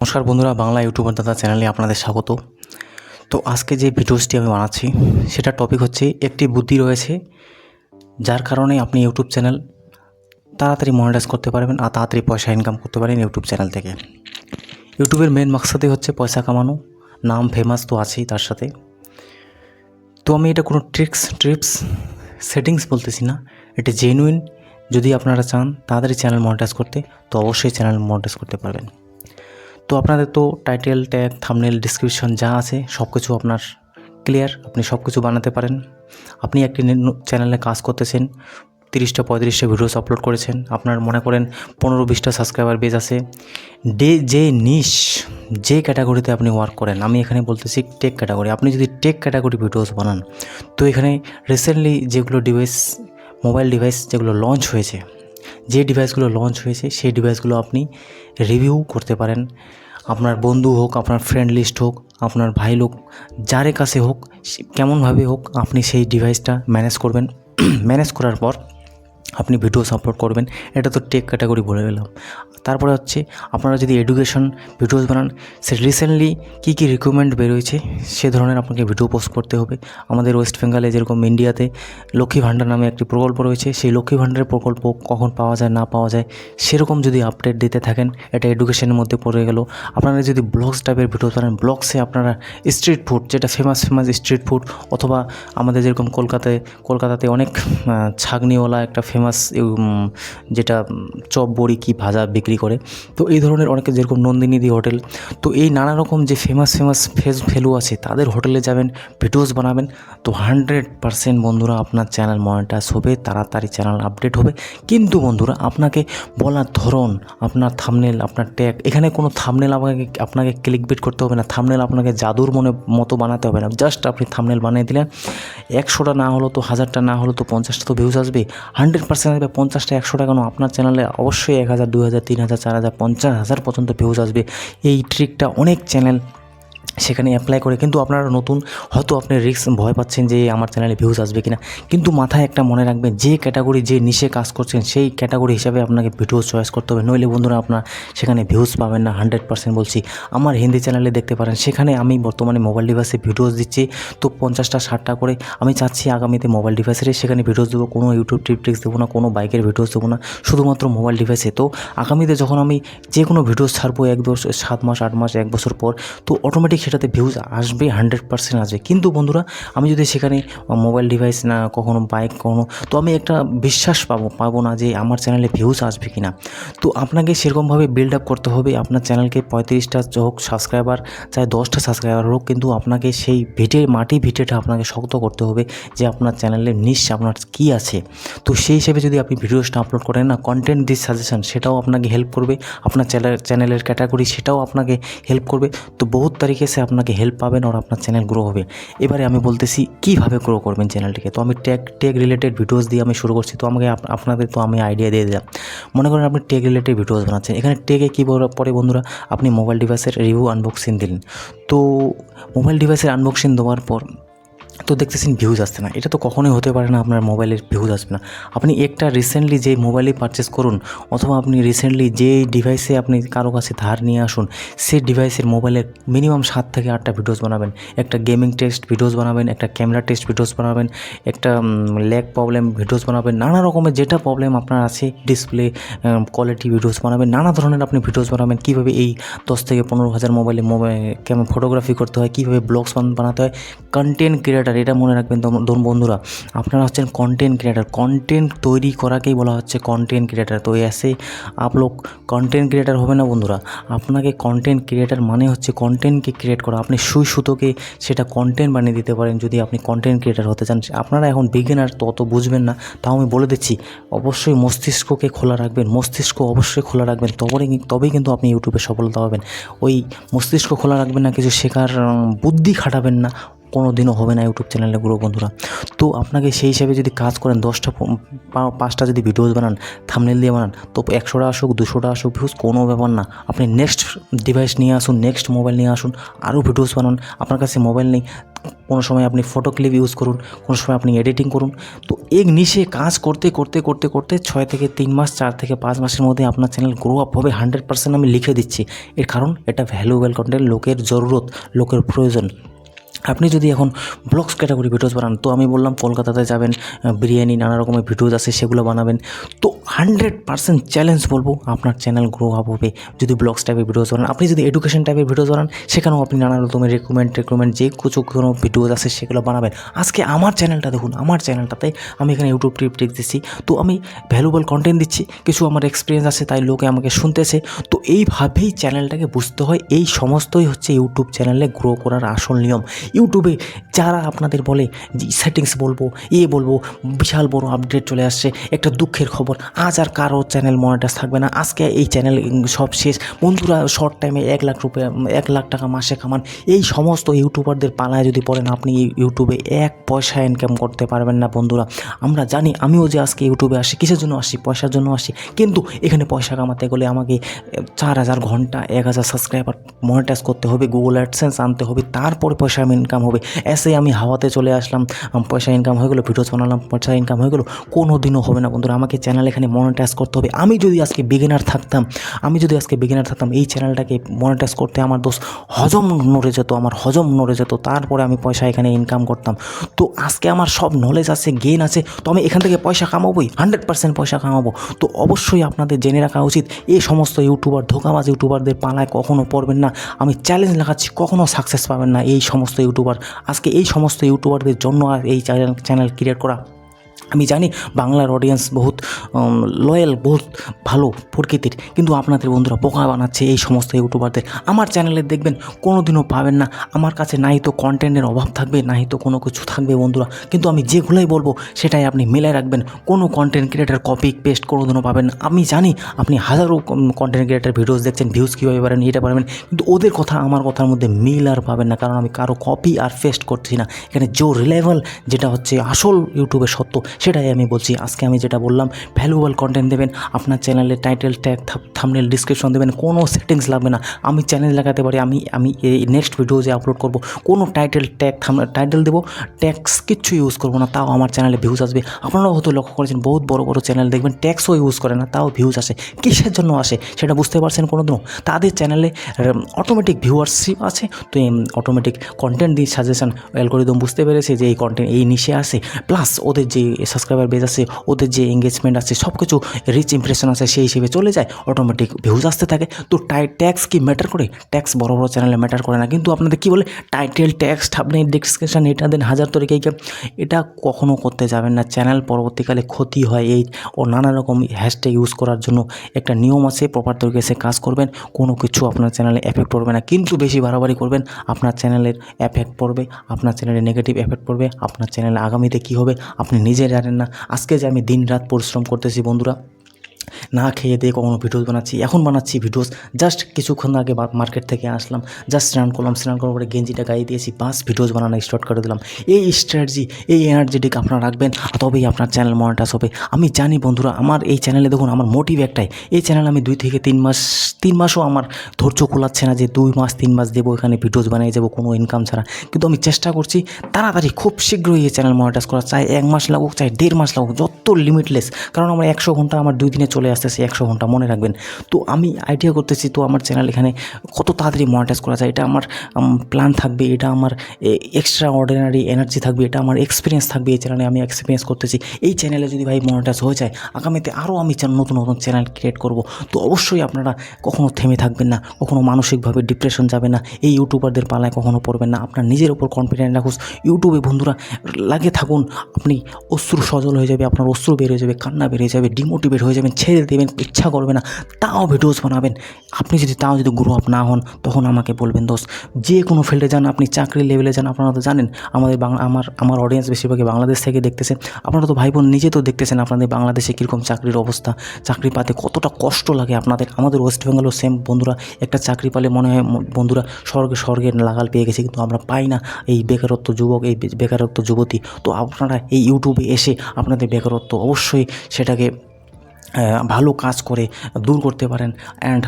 নমস্কার বন্ধুরা, বাংলা ইউটিউবার দাদা চ্যানেলে আপনাদের স্বাগত। তো আজকে যে ভিডিওসটি আমি বানাচ্ছি সেটা টপিক হচ্ছে একটি বুদ্ধি রয়েছে যার কারণে আপনি ইউটিউব চ্যানেল তাড়াতাড়ি মনিটাইজ করতে পারবেন আর তাড়াতাড়ি পয়সা ইনকাম করতে পারেন ইউটিউব চ্যানেল থেকে। ইউটিউবের মেন মাকসাদই হচ্ছে পয়সা কামানো, নাম ফেমাস তো আছেই তার সাথে। তো আমি এটা কোনো ট্রিপস সেটিংস বলতেছি না, এটা জেনুইন। যদি আপনারা চান তাড়াতাড়ি চ্যানেল মনিটাইজ করতে, তো অবশ্যই চ্যানেল মনিটাইজ করতে পারবেন। তো আপনাদের তো টাইটেল, ট্যাগ, থাম্বনেল, ডিসক্রিপশন যা আছে সব কিছু আপনার ক্লিয়ার, আপনি সব কিছু বানাতে পারেন। আপনি একটি চ্যানেলে কাজ করতেছেন, 30টা 35টা ভিডিওস আপলোড করেছেন, আপনার মনে করেন 15-20টা সাবস্ক্রাইবার বেজ আছে। যে নিশ, যে ক্যাটাগরিতে আপনি ওয়ার্ক করেন, আমি এখানে বলতেছি টেক ক্যাটাগরি। আপনি যদি টেক ক্যাটাগরি ভিডিওস বানান, তো এখানে রিসেন্টলি যেগুলো মোবাইল ডিভাইস যেগুলো লঞ্চ হয়েছে, যে ডিভাইসগুলো লঞ্চ হয়েছে সেই ডিভাইসগুলো আপনি রিভিউ করতে পারেন। আপনার বন্ধু হোক, আপনার ফ্রেন্ড লিস্ট হোক, আপনার ভাই লোক, যার কাছে হোক, কেমনভাবে হোক, আপনি সেই ডিভাইসটা ম্যানেজ করবেন। ম্যানেজ করার পর আপনি ভিডিওস আপলোড করবেন। এটা তো টেক ক্যাটাগরি বলে গেলাম। তারপরে হচ্ছে আপনারা যদি এডুকেশন ভিডিওস বানান, সে রিসেন্টলি কী রিকোয়ারমেন্ট বেরোয়েছে সে ধরনের আপনাকে ভিডিও পোস্ট করতে হবে। আমাদের ওয়েস্ট বেঙ্গলে যেরকম ইন্ডিয়াতে লক্ষ্মী ভাণ্ডার নামে একটি প্রকল্প রয়েছে, সেই লক্ষ্মী ভাণ্ডারের প্রকল্প কখন পাওয়া যায় না পাওয়া যায় সেরকম যদি আপডেট দিতে থাকেন, এটা এডুকেশনের মধ্যে পড়ে গেল। আপনারা যদি ব্লগস টাইপের ভিডিও বানান, ব্লগসে আপনারা স্ট্রিট ফুড, যেটা ফেমাস স্ট্রিট ফুড, অথবা আমাদের যেরকম কলকাতাতে অনেক ছাগনিওয়ালা একটা ফেমাস যেটা চপ বড়ি কি ভাজা বিক্রি করে, তো এই ধরনের অনেকে, যেরকম নন্দিনীদি হোটেল, তো এই নানা রকম যে ফেমাস ভ্যালু আছে তাদের হোটেলে যাবেন, ভিডিওস বানাবেন, তো 100% বন্ধুরা আপনার চ্যানেল মনিটাইজ হবে, তাড়াতাড়ি চ্যানেল আপডেট হবে। কিন্তু বন্ধুরা আপনাকে বলার ধরন, আপনার থাম্বনেল, আপনার ট্যাগ, এখানে কোনো থাম্বনেল আপনাকে ক্লিকবেট করতে হবে না, থাম্বনেল আপনাকে জাদুর মতো বানাতে হবে না। জাস্ট আপনি থাম্বনেল বানিয়ে দিলেন, 100টা না হলো তো 1000টা, না হলো তো 50টা তো ভিউজ আসবে, 100% আসবে। 50টা 100টা কেন, আপনার চ্যানেলে অবশ্যই 1000, 2000, 3000, 4000, 50,000 পর্যন্ত ভিউজ আসবে। এই ট্রিকটা অনেক চ্যানেল সেখানে অ্যাপ্লাই করে। কিন্তু আপনারা নতুন, হয়তো আপনি ভয় পাচ্ছেন যে আমার চ্যানেলে ভিউজ আসবে কিনা, কিন্তু মাথায় একটা মনে রাখবেন, যে ক্যাটাগরি, যে নিশে কাজ করছেন সেই ক্যাটাগরি হিসাবে আপনাকে ভিডিও চয়েস করতে হবে, নইলে বন্ধুরা আপনার সেখানে ভিউজ পাবেন না। 100% বলছি। আমার হিন্দি চ্যানেলে দেখতে পারেন, সেখানে আমি বর্তমানে মোবাইল ডিভাইসে ভিডিওস দিচ্ছি, তো 50টা 60টা করে। আমি চাচ্ছি আগামীতে মোবাইল ডিভাইসের সেখানে ভিডিওস দেবো, কোনো ইউটিউব ট্রিক্স দেবো না, কোনো বাইকের ভিডিওস দেবো না, শুধুমাত্র মোবাইল ডিভাইসে। তো আগামীতে যখন আমি যে কোনো ভিডিওস ছাড়বো 1 বছর, 7 মাস, 8 মাস, 1 বছর পর, তো অটোমেটিক সেটাতে ভিউজ আসবে, 100% আসবে। কিন্তু বন্ধুরা আমি যদি সেখানে মোবাইল ডিভাইস না, কখনো বাইক, তো আমি একটা বিশ্বাস পাবো না যে আমার চ্যানেলে ভিউজ আসবে কিনা। তো আপনাকে সেরকমভাবে বিল্ড আপ করতে হবে আপনার চ্যানেলকে। 35টা হোক সাবস্ক্রাইবার, চাই 10টা সাবস্ক্রাইবার হোক, কিন্তু আপনাকে সেই ভিটেটা আপনাকে শক্ত করতে হবে যে আপনার চ্যানেলের নিশ আপনার কী আছে। তো সেই হিসেবে যদি আপনি ভিডিওসটা আপলোড করেন না, কন্টেন্ট দিস সাজেশন, সেটাও আপনাকে হেল্প করবে। আপনার চ্যানেলের ক্যাটাগরি, সেটাও আপনাকে হেল্প করবে। তো বহুত তারিখে সে আপনাকে হেল্প পাবেন আর আপনার চ্যানেল গ্রো হবে। এবারে আমি বলতেছি কীভাবে গ্রো করবেন চ্যানেলটিকে। তো আমি টেক রিলেটেড ভিডিওস দিয়ে আমি শুরু করছি। তো আপনাদের তো আমি আইডিয়া দিয়ে দিলাম। মনে করেন আপনি টেক রিলেটেড ভিডিওস বানাচ্ছেন, এখানে টেকে কী পরে বন্ধুরা, আপনি মোবাইল ডিভাইসের রিভিউ আনবক্সিং দিলেন। তো মোবাইল ডিভাইসের আনবক্সিং দেওয়ার পর তো দেখতেছেন ভিউজ আসছে না, এটা তো কখনোই হতে পারে না আপনার মোবাইলের ভিউজ আসবে না। আপনি একটা রিসেন্টলি যে মোবাইলে পারচেস করুন, অথবা আপনি রিসেন্টলি যে ডিভাইসে আপনি কারো কাছে ধার নিয়ে আসুন, সেই ডিভাইসের মোবাইলের মিনিমাম 7 থেকে 8টা ভিডিওস বানাবেন। একটা গেমিং টেস্ট ভিডিওস বানাবেন, একটা ক্যামেরা টেস্ট ভিডিওস বানাবেন, একটা ল্যাগ প্রবলেম ভিডিওস বানাবেন, নানা রকমের যেটা প্রবলেম আপনার আছে, ডিসপ্লে কোয়ালিটি ভিডিওস বানাবেন, নানা ধরনের আপনি ভিডিওস বানাবেন। কীভাবে এই 10 থেকে 15,000 মোবাইলে কেমন ফটোগ্রাফি করতে হয়, কীভাবে ব্লগস বানাতে হয়, কন্টেন্ট ক্রিয়েটার, এটা মনে রাখবেন বন্ধুরা, আপনারা হচ্ছেন কন্টেন্ট ক্রিয়েটার। কন্টেন্ট তৈরি করাকেই বলা হচ্ছে কন্টেন্ট ক্রিয়েটার। তো এসে আপলোক কন্টেন্ট ক্রিয়েটার হবে না বন্ধুরা। আপনাকে কন্টেন্ট ক্রিয়েটার মানে হচ্ছে কন্টেন্টকে ক্রিয়েট করা। আপনি সুতোকে সেটা কন্টেন্ট বানিয়ে দিতে পারেন যদি আপনি কন্টেন্ট ক্রিয়েটার হতে চান। আপনারা এখন বিগিনার, তো অত বুঝবেন না, তাও আমি বলে দিচ্ছি, অবশ্যই মস্তিষ্ককে খোলা রাখবেন, মস্তিষ্ক অবশ্যই খোলা রাখবেন, তবেই কিন্তু আপনি ইউটিউবে সফলতা পাবেন। ওই মস্তিষ্ক খোলা রাখবেন না, কিছু শেখার বুদ্ধি খাটাবেন না, কোনো দিনও হবে না ইউটিউব চ্যানেলে গ্রো বন্ধুরা। তো আপনাকে সেই হিসাবে যদি কাজ করেন, 10টা 5টা যদি ভিডিওস বানান, থাম্বনেল দিয়ে বানান, তো 100টা আসুক, 200টা আসুক ভিউজ, কোনো ব্যাপার না। আপনি নেক্সট ডিভাইস নিয়ে আসুন, নেক্সট মোবাইল নিয়ে আসুন, আরও ভিডিওস বানান। আপনার কাছে মোবাইল নেই, কোনো সময় আপনি ফটো ক্লিপ ইউজ করুন, কোনো সময় আপনি এডিটিং করুন। তো এই নিশে কাজ করতে করতে করতে করতে 6 থেকে 3 মাস, 4 থেকে 5 মাসের মধ্যে আপনার চ্যানেল গ্রো আপ হবে 100%। আমি লিখে দিচ্ছি, এর কারণ এটা ভ্যালুয়েবল কন্টেন্ট, লোকের জরুরত, লোকের প্রয়োজন। আপনি যদি এখন ব্লগস ক্যাটাগরি ভিডিওস বানান, তো আমি বললাম কলকাতাতে যাবেন, বিরিয়ানি নানা রকমের ভিডিওস আছে সেগুলো বানাবেন, তো 100% চ্যালেঞ্জ বলবো আপনার চ্যানেল গ্রো আপ হবে যদি ব্লগস টাইপের ভিডিওস বানান। আপনি যদি এডুকেশন টাইপের ভিডিওস বানান, সেখানেও আপনি নানা রকমের রেকমেন্ড যে কোনো ভিডিওস আছে সেগুলো বানাবেন। আজকে আমার চ্যানেলটা দেখুন, আমার চ্যানেলটাতে আমি এখানে ইউটিউব টিপ দিচ্ছি, তো আমি ভ্যালুয়েবল কন্টেন্ট দিচ্ছি, কিছু আমার এক্সপিরিয়েন্স আছে তাই লোকে আমাকে শুনতেছে। তো এইভাবেই চ্যানেলটাকে বুঝতে হয়। এই সমস্তই হচ্ছে ইউটিউব চ্যানেলে গ্রো করার আসল নিয়ম। ইউটিউবে যারা আপনাদের বলে যে সেটিংস বলবো, বলবো, বিশাল বড় আপডেট চলে আসছে, একটা দুঃখের খবর, আজ আর কারো চ্যানেল মনিটাইজ থাকবে না। আজকে এই চ্যানেল সব শেষ। বন্ধুরা শর্ট টাইমে 1 লাখ রুপিয়া, 1 লাখ টাকা মাসে কামান, এই সমস্ত ইউটিউবারদের পালায় যদি পড়েন, আপনি ইউটিউবে 1 পয়সা ইনকাম করতে পারবেন না বন্ধুরা। আমরা জানি, আমিও যে আজকে ইউটিউবে আসি কিসের জন্য আসি, পয়সার জন্য আসি, কিন্তু এখানে পয়সা কামাতে গেলে আমাকে 4000 ঘন্টা, 1000 সাবস্ক্রাইবার মনিটাইজ করতে হবে, গুগল অ্যাডসেন্স আনতে হবে, তারপরে পয়সা ইনকাম হবে। এসে আমি হাওয়াতে চলে আসলাম, পয়সা ইনকাম হয়ে গেলো, ভিডিওস বানালাম, পয়সা ইনকাম হয়ে গেলো, কোনো দিনও হবে না বন্ধুরা। আমাকে চ্যানেল এখানে মনিটাইজ করতে হবে। আমি যদি আজকে বিগিনার থাকতাম, এই চ্যানেলটাকে মনিটাইজ করতে আমার হজম নড়ে যেত, তারপরে আমি পয়সা এখানে ইনকাম করতাম। তো আজকে আমার সব নলেজ আছে, জ্ঞান আছে, তো আমি এখান থেকে পয়সা কামাবোই, 100% পয়সা কামাবো। তো অবশ্যই আপনাদের জেনে রাখা উচিত, এই সমস্ত ইউটিউবার, ধোঁকাবাজ ইউটিউবারদের পালায় কখনো পড়বেন না। আমি চ্যালেঞ্জ লাগাচ্ছি, কখনো সাকসেস পাবেন না এই সমস্ত ইউটিউবার। আজকে এই সমস্ত ইউটিউবারদের জন্য আর এই চ্যানেল ক্রিয়েট করা। আমি জানি বাংলার অডিয়েন্স বহুত লয়াল, বহুত ভালো প্রকৃতির, কিন্তু আপনাদের বন্ধুরা বোকা বানাচ্ছে এই সমস্ত ইউটিউবারদের। আমার চ্যানেলে দেখবেন কোনো দিনও পাবেন না, আমার কাছে নাই তো কন্টেন্টের অভাব থাকবে, নাই তো কোনো কিছু থাকবে বন্ধুরা, কিন্তু আমি যেগুলোই বলবো সেটাই আপনি মেলায় রাখবেন। কোনো কন্টেন্ট ক্রিয়েটার কপি পেস্ট কোনো দিনও পাবেন না। আমি জানি আপনি হাজারো কন্টেন্ট ক্রিয়েটার ভিডিওস দেখছেন, ভিউজ কীভাবে পারেন, এটা পারবেন, কিন্তু ওদের কথা আমার কথার মধ্যে মিল আর পাবেন না, কারণ আমি কারো কপি আর পেস্ট করছি না। এখানে জো রিলেভেল যেটা হচ্ছে আসল ইউটিউবের সত্য, সেটাই আমি বলছি। আজকে আমি যেটা বললাম, ভ্যালুয়েবল কন্টেন্ট দেবেন, আপনার চ্যানেলে টাইটেল ট্যাগ, থাম্বনেল, ডিসক্রিপশন দেবেন, কোনো সেটিংস লাগবে না। আমি চ্যানেল লাগাতে পারি, আমি এই নেক্সট ভিডিও যে আপলোড করব, কোনো টাইটেল ট্যাগ, টাইটেল দেবো, ট্যাক্স কিচ্ছু ইউজ করবো না, তাও আমার চ্যানেলে ভিউজ আসবে। আপনারাও হয়তো লক্ষ্য করেছেন, বহুত বড় বড় চ্যানেল দেখবেন ট্যাক্সও ইউজ করে না, তাও ভিউজ আসে। কিসের জন্য আসে সেটা বুঝতে পারছেন কোনোদিনও? তাদের চ্যানেলে অটোমেটিক ভিউয়ারশিপ আছে, তো অটোমেটিক কন্টেন্ট দিয়ে সাজেশন অ্যালগরিদম বুঝতে পেরেছে যে এই কন্টেন্ট এই নিশে আসে, প্লাস ওদের যে সাবস্ক্রাইবার বেজ আছে, ওদের যে এঙ্গেজমেন্ট আছে, সব কিছু রিচ ইমপ্রেশন আছে, সেই হিসেবে চলে যায়, অটোমেটিক ভিউজ আসতে থাকে। তো ট্যাক্স কি ম্যাটার করে? ট্যাক্স বড় বড় চ্যানেলে ম্যাটার করে না, কিন্তু আপনাদের কী বলে টাইটেল, ট্যাক্স, থাম্বনেল, ডিসক্রিপশন, এটা দেন, হাজার তরিকে, এটা কখনও করতে যাবেন না। চ্যানেল পরবর্তীকালে ক্ষতি হয় এই ও নানা রকম হ্যাশট্যাগ ইউজ করার জন্য। একটা নিয়ম আছে, প্রপার তরিকে সে কাজ করবেন, কোনো কিছু আপনার চ্যানেলে এফেক্ট পড়বে না। কিন্তু বেশি বাড়াবাড়ি করবেন, আপনার চ্যানেলের এফেক্ট পড়বে, আপনার চ্যানেলে নেগেটিভ এফেক্ট পড়বে, আপনার চ্যানেলে আগামীতে কী হবে আপনি নিজে জানেন না। আজকে যে আমি দিন রাত পরিশ্রম করতেছি বন্ধুরা, না খেয়ে দিয়ে কখনো ভিডিওস বানাচ্ছি, এখন বানাচ্ছি ভিডিওস, জাস্ট কিছুক্ষণ আগে মার্কেট থেকে আসলাম, জাস্ট স্নান করলাম, স্নান করার পরে গেঞ্জিটা গায়ে দিয়েছি, বাস ভিডিওস বানানো স্টার্ট করে দিলাম। এই স্ট্র্যাটেজি, এই এনার্জেটিক আপনারা রাখবেন, তবেই আপনার চ্যানেল মনিটাইজ হবে। আমি জানি বন্ধুরা, আমার এই চ্যানেলে দেখুন, আমার মোটিভ একটাই, এই চ্যানেল আমি 2 থেকে 3 মাসও আমার ধৈর্য কুলাচ্ছে না যে 2 মাস 3 মাস দেবো এখানে ভিডিওস বানিয়ে যাবো কোনো ইনকাম ছাড়া, কিন্তু আমি চেষ্টা করছি তাড়াতাড়ি খুব শীঘ্রই এই চ্যানেল মনিটাইজ করা। চাই 1 মাস লাগুক, চাই 1.5 মাস লাগুক, যত লিমিটলেস, কারণ আমার 100 ঘন্টা আমার 2 দিনে চলে আসতেছে, 100 ঘন্টা মনে রাখবেন। তো আমি আইডিয়া করতেছি, তো আমার চ্যানেল এখানে কত তাড়াতাড়ি মনিটাইজ করা যায়, এটা আমার প্ল্যান থাকবে, এটা আমার এক্সট্রা অর্ডিনারি এনার্জি থাকবে, এটা আমার এক্সপিরিয়েন্স থাকবে। এই চ্যানেলে আমি এক্সপিরিয়েন্স করতেছি, এই চ্যানেলে যদি ভাই মনিটাইজ হয়ে যায়, আগামীতে আরও আমি নতুন নতুন চ্যানেল ক্রিয়েট করব। তো অবশ্যই আপনারা কখনো থেমে থাকবেন না, কখনো মানসিকভাবে ডিপ্রেশন যাবে না, এই ইউটিউবারদের পালায় কখনো পড়বেন না, আপনার নিজের উপর কনফিডেন্ট রাখুন। ইউটিউবে বন্ধুরা লাগে থাকুন, আপনি অশ্রু সজল হয়ে যাবে, আপনার অশ্রু বের হয়ে যাবে, কান্না বেরিয়ে যাবে, ডিমোটিভেট হয়ে যাবেন, ছেড়ে দেবেন, ইচ্ছা করবে না, তাও ভিডিওস বানাবেন। আপনি যদি গ্রো আপ না হন, তখন আমাকে বলবেন দোস্ত। যে কোনো ফিল্ডে যান, আপনি চাকরির লেভেলে যান, আপনারা তো জানেন আমার অডিয়েন্স বেশিরভাগই বাংলাদেশ থেকে দেখতেছেন, আপনারা তো ভাই বোন নিজে তো দেখতেছেন আপনাদের বাংলাদেশে কীরকম চাকরির অবস্থা, চাকরি পাতে কতটা কষ্ট লাগে আপনাদের। আমাদের ওয়েস্ট বেঙ্গলও সেম বন্ধুরা, একটা চাকরি পালে মনে হয় বন্ধুরা স্বর্গের লাগাল পেয়ে গেছে, কিন্তু আমরা পাই না। এই বেকারত্ব যুবক, এই বেকারত্ব যুবতী, তো আপনারা এই ইউটিউবে এসে আপনাদের বেকারত্ব অবশ্যই সেটাকে ভালো কাজ করে দূর করতে পারেন, অ্যান্ড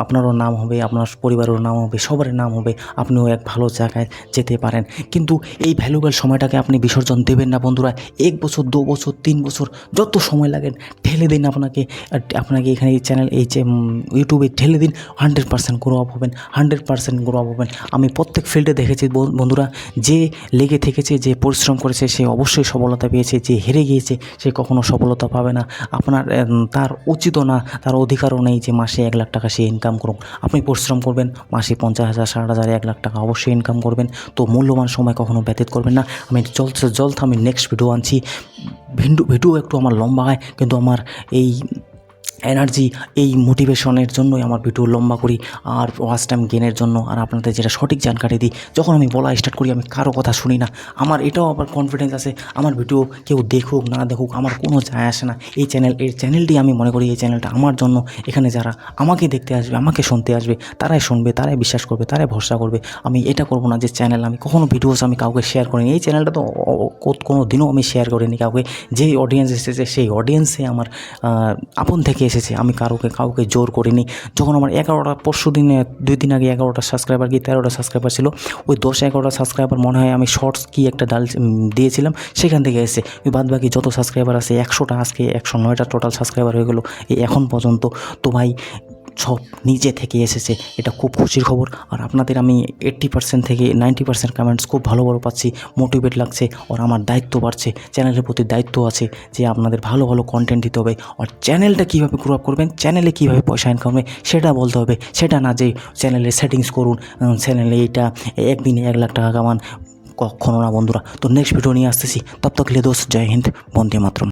আপনারও নাম হবে, আপনার পরিবারেরও নাম হবে, সবারই নাম হবে, আপনিও এক ভালো জায়গায় যেতে পারেন। কিন্তু এই ভ্যালুয়েবল সময়টাকে আপনি বিসর্জন দেবেন না বন্ধুরা। 1 বছর, 2 বছর, 3 বছর যত সময় লাগেন ঠেলে দিন আপনাকে এখানে এই চ্যানেল এই যে ইউটিউবে ঠেলে দিন। 100% গ্রো আপ হবেন, 100% গ্রো আপ হবেন। আমি প্রত্যেক ফিল্ডে দেখেছি বন্ধুরা, যে লেগে থেকেছে, যে পরিশ্রম করেছে, সে অবশ্যই সফলতা পেয়েছে। যে হেরে গিয়েছে সে কখনো সফলতা পাবে না। তার উচিতও না, তার অধিকারও নেই যে মাসে 1 লাখ টাকা সে ইনকাম করুক। আপনি পরিশ্রম করবেন, মাসে 50,000, 60,000, 1 লাখ টাকা অবশ্যই ইনকাম করবেন। তো মূল্যবান সময় কখনো ব্যতীত করবেন না। আমি জলদি আমি নেক্সট ভিডিও আনছি। ভিডিও একটু আমার লম্বা হয়, কিন্তু আমার এই এনার্জি, এই মোটিভেশনের জন্যই আমার ভিডিও লম্বা করি, আর ওয়াচ টাইম গেনের জন্য, আর আপনাদের যেটা সঠিক জানকারি দিই। যখন আমি বলা স্টার্ট করি আমি কারো কথা শুনি না। আমার এটাও আবার কনফিডেন্স আছে, আমার ভিডিও কেউ দেখুক না দেখুক আমার কোনো যায় আসে না। এই চ্যানেলটি আমি মনে করি এই চ্যানেলটা আমার জন্য। এখানে যারা আমাকে দেখতে আসবে, আমাকে শুনতে আসবে, তারাই শুনবে, তারাই বিশ্বাস করবে, তারাই ভরসা করবে। আমি এটা করবো না যে চ্যানেল আমি কখনো ভিডিওস আমি কাউকে শেয়ার করিনি। এই চ্যানেলটা তো কোনো দিনও আমি শেয়ার করিনি কাউকে। যেই অডিয়েন্স এসেছে সেই অডিয়েন্সে আমার আপন থেকে এসেছে। আমি কাউকে জোর করিনি। যখন আমার 11টা, পরশু দিনে 2 দিন আগে 11টা সাবস্ক্রাইবার কি 13টা সাবস্ক্রাইবার ছিল, ওই 10-11টা সাবস্ক্রাইবার মনে হয় আমি শর্টস কি একটা দিয়েছিলাম, সেখান থেকে এসেছে। ওই বাদ বাকি যত সাবস্ক্রাইবার আছে 100টা, আজকে 109টা টোটাল সাবস্ক্রাইবার হয়ে গেলো এই এখন পর্যন্ত। তো ভাই সব নিজে থেকে এসেছে, এটা খুব খুশির খবর। আর আপনাদের আমি 80% থেকে 90% কমেন্টস খুব ভালো পাচ্ছি, মোটিভেট লাগছে, আর আমার দায়িত্ব বাড়ছে, চ্যানেলের প্রতি দায়িত্ব আছে যে আপনাদের ভালো ভালো কন্টেন্ট দিতে হবে। আর চ্যানেলটা কীভাবে গ্রো আপ করবেন, চ্যানেলে কীভাবে পয়সা ইনকাম হবে সেটা বলতে হবে। সেটা না যে চ্যানেলে সেটিংস করুন, চ্যানেলে এইটা একদিনে 1 লাখ টাকা কামান, কখনো না বন্ধুরা। তো নেক্সট ভিডিও নিয়ে আসতেছি, তব তক লে দোস্ত, জয় হিন্দ, বন্দে মাতরম।